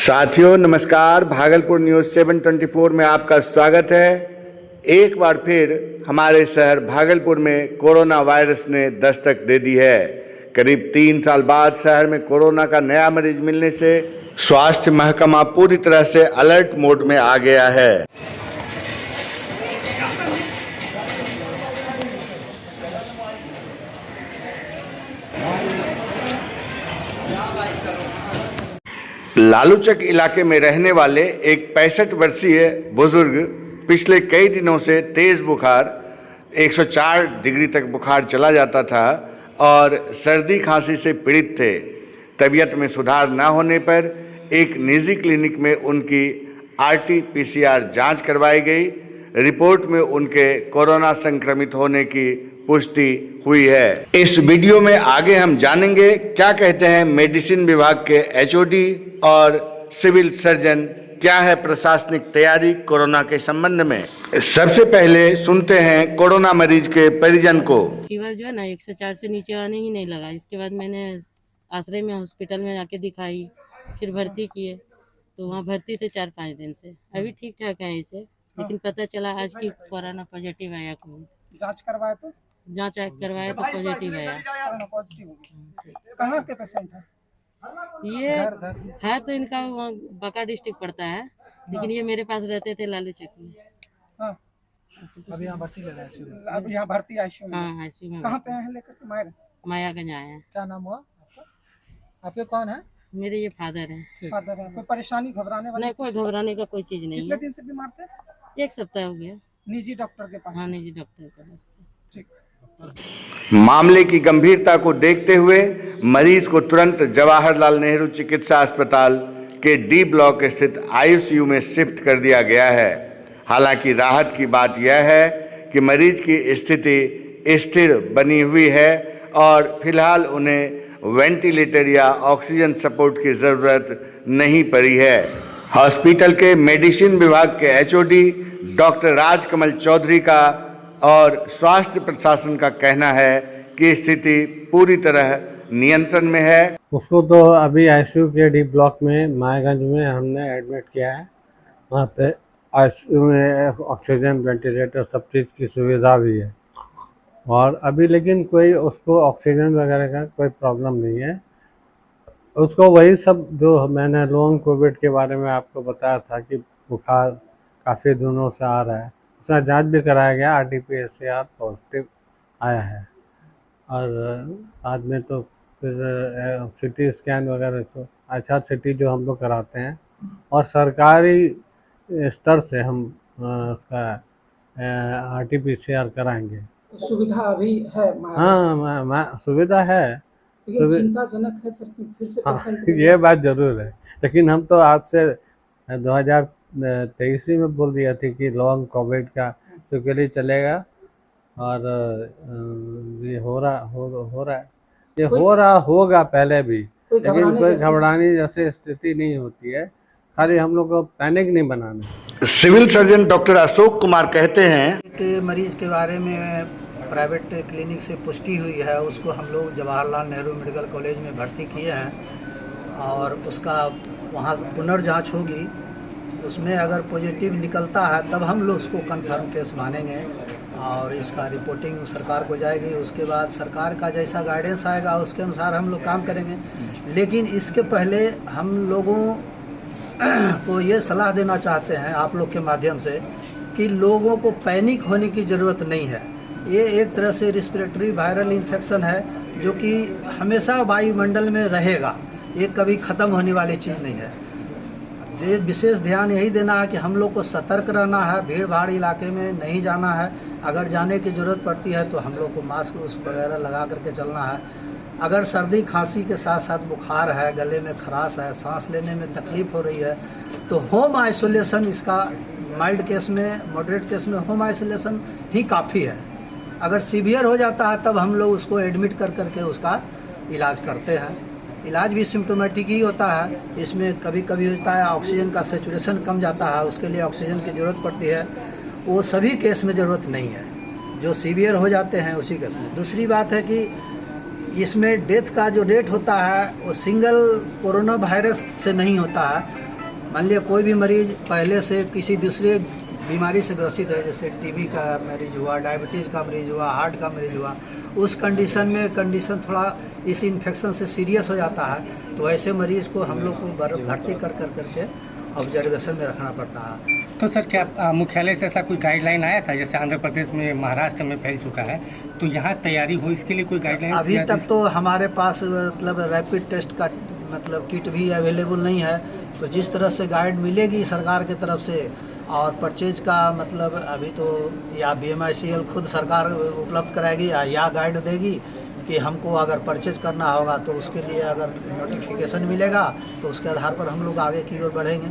साथियों नमस्कार। भागलपुर न्यूज़ 724 में आपका स्वागत है। एक बार फिर हमारे शहर भागलपुर में कोरोना वायरस ने दस्तक दे दी है। करीब 3 साल बाद शहर में कोरोना का नया मरीज मिलने से स्वास्थ्य महकमा पूरी तरह से अलर्ट मोड में आ गया है। लालूचक इलाके में रहने वाले एक 65 वर्षीय बुजुर्ग पिछले कई दिनों से तेज बुखार 104 डिग्री तक बुखार चला जाता था और सर्दी खांसी से पीड़ित थे। तबीयत में सुधार न होने पर एक निजी क्लिनिक में उनकी RT-PCR जांच करवाई गई। रिपोर्ट में उनके कोरोना संक्रमित होने की पुष्टि हुई है। इस वीडियो में आगे हम जानेंगे क्या कहते हैं मेडिसिन विभाग के HOD और सिविल सर्जन, क्या है प्रशासनिक तैयारी कोरोना के संबंध में। सबसे पहले सुनते हैं कोरोना मरीज के परिजन को। फीवर जो है ना 104 से नीचे आने ही नहीं लगा। इसके बाद मैंने आश्रय में हॉस्पिटल में जाके दिखाई, फिर भर्ती किए तो वहाँ भर्ती थे 4-5 दिन से। अभी ठीक ठाक है इसे, लेकिन पता चला आज की कोरोना पॉजिटिव आया। जांच करवाए तो जांच करवाए तो पॉजिटिव आया। कहाँ के पेशेंट है? ये है तो इनका बांका डिस्ट्रिक्ट पड़ता है, लेकिन ये मेरे पास रहते थे लालूचक में। हाँ। अभी यहाँ भर्ती ले रहे हैं। अब यहाँ भर्ती आईसीयू में। हाँ ICU में। कहाँ पे आए हैं लेकर के? मायागंज आए हैं। क्या नाम हुआ आपका? आपके कौन है? मेरे ये फादर हैं। फादर है। कोई परेशानी घबराने वाली? नहीं, कोई घबराने का कोई चीज नहीं कितने है। दिन से बीमार थे? 1 सप्ताह हो गया। निजी डॉक्टर के पास? हाँ, निजी डॉक्टर के पास। ठीक। मामले की गंभीरता को देखते हुए मरीज को तुरंत जवाहरलाल नेहरू चिकित्सा अस्पताल के D ब्लॉक स्थित ICU में शिफ्ट कर दिया गया है। हालांकि राहत की बात यह है कि मरीज की स्थिति स्थिर बनी हुई है और फिलहाल उन्हें वेंटिलेटर या ऑक्सीजन सपोर्ट की ज़रूरत नहीं पड़ी है। हॉस्पिटल के मेडिसिन विभाग के HOD डॉक्टर राजकमल चौधरी का और स्वास्थ्य प्रशासन का कहना है कि स्थिति पूरी तरह नियंत्रण में है। उसको तो अभी ICU के D ब्लॉक में मायागंज में हमने एडमिट किया है। वहाँ पे ICU में ऑक्सीजन, वेंटिलेटर, सब चीज़ की सुविधा भी है और अभी लेकिन कोई उसको ऑक्सीजन वगैरह का कोई प्रॉब्लम नहीं है। उसको वही सब जो मैंने लॉन्ग कोविड के बारे में आपको बताया था कि बुखार काफ़ी दिनों से आ रहा है, उसका जांच भी कराया गया, RT-PCR पॉजिटिव आया है और बाद में तो फिर CT स्कैन वगैरह तो HRCT जो हम लोग कराते हैं और सरकारी स्तर से हम उसका RT-PCR कराएंगे। सुविधा अभी है? हाँ, सुविधा है। चिंताजनक है सर, फिर से पेशेंट। ये बात जरूर है, लेकिन हम तो आज से 2023 में बोल दिया थी कि लॉन्ग कोविड का सिक्योरली चलेगा और ये हो रहा है, ये हो रहा होगा पहले भी, लेकिन कोई घबराने जैसी स्थिति नहीं होती है। खाली हम लोग को पैनिक नहीं बनाना। Civil surgeon doctor Ashok Kumar कहते हैं के मरीज के बारे में प्राइवेट क्लिनिक से पुष्टि हुई है, उसको हम लोग जवाहरलाल नेहरू मेडिकल कॉलेज में भर्ती किए हैं और उसका वहाँ पुनर्जांच होगी। उसमें अगर पॉजिटिव निकलता है तब हम लोग उसको कंफर्म केस मानेंगे और इसका रिपोर्टिंग सरकार को जाएगी। उसके बाद सरकार का जैसा गाइडेंस आएगा उसके अनुसार हम लोग काम करेंगे। लेकिन इसके पहले हम लोगों को ये सलाह देना चाहते हैं आप लोग के माध्यम से कि लोगों को पैनिक होने की ज़रूरत नहीं है। ये एक तरह से रिस्पिरेटरी वायरल इन्फेक्शन है जो कि हमेशा वायुमंडल में रहेगा, ये कभी ख़त्म होने वाली चीज़ नहीं है। ये विशेष ध्यान यही देना है कि हम लोग को सतर्क रहना है, भीड़ भाड़ इलाके में नहीं जाना है। अगर जाने की ज़रूरत पड़ती है तो हम लोग को मास्क वगैरह लगा करके चलना है। अगर सर्दी खांसी के साथ साथ बुखार है, गले में खराश है, सांस लेने में तकलीफ़ हो रही है तो होम आइसोलेशन, इसका माइल्ड केस में, मॉडरेट केस में होम आइसोलेशन ही काफ़ी है। अगर सीवियर हो जाता है तब हम लोग उसको एडमिट कर करके उसका इलाज करते हैं। इलाज भी सिम्टोमेटिक ही होता है। इसमें कभी कभी होता है ऑक्सीजन का सेचुरेशन कम जाता है, उसके लिए ऑक्सीजन की ज़रूरत पड़ती है। वो सभी केस में ज़रूरत नहीं है, जो सीवियर हो जाते हैं उसी केस में। दूसरी बात है कि इसमें डेथ का जो रेट होता है वो सिंगल कोरोना वायरस से नहीं होता है। मान लिया कोई भी मरीज पहले से किसी दूसरे बीमारी से ग्रसित है, जैसे टीबी का मरीज हुआ, डायबिटीज़ का मरीज हुआ, हार्ट का मरीज हुआ, उस कंडीशन में कंडीशन थोड़ा इस इन्फेक्शन से सीरियस हो जाता है, तो ऐसे मरीज़ को हम लोग को भर्ती कर करके ऑब्जर्वेशन में रखना पड़ता है। तो सर क्या मुख्यालय से ऐसा कोई गाइडलाइन आया था, जैसे आंध्र प्रदेश में, महाराष्ट्र में फैल चुका है, तो यहाँ तैयारी हो इसके लिए कोई गाइडलाइन? अभी तक तो हमारे पास मतलब रैपिड टेस्ट का मतलब किट भी अवेलेबल नहीं है, तो जिस तरह से गाइड मिलेगी सरकार की तरफ से और परचेज का मतलब अभी तो या BMICL खुद सरकार उपलब्ध कराएगी या गाइड देगी कि हमको अगर परचेज करना होगा तो उसके लिए अगर नोटिफिकेशन मिलेगा तो उसके आधार पर हम लोग आगे की ओर बढ़ेंगे।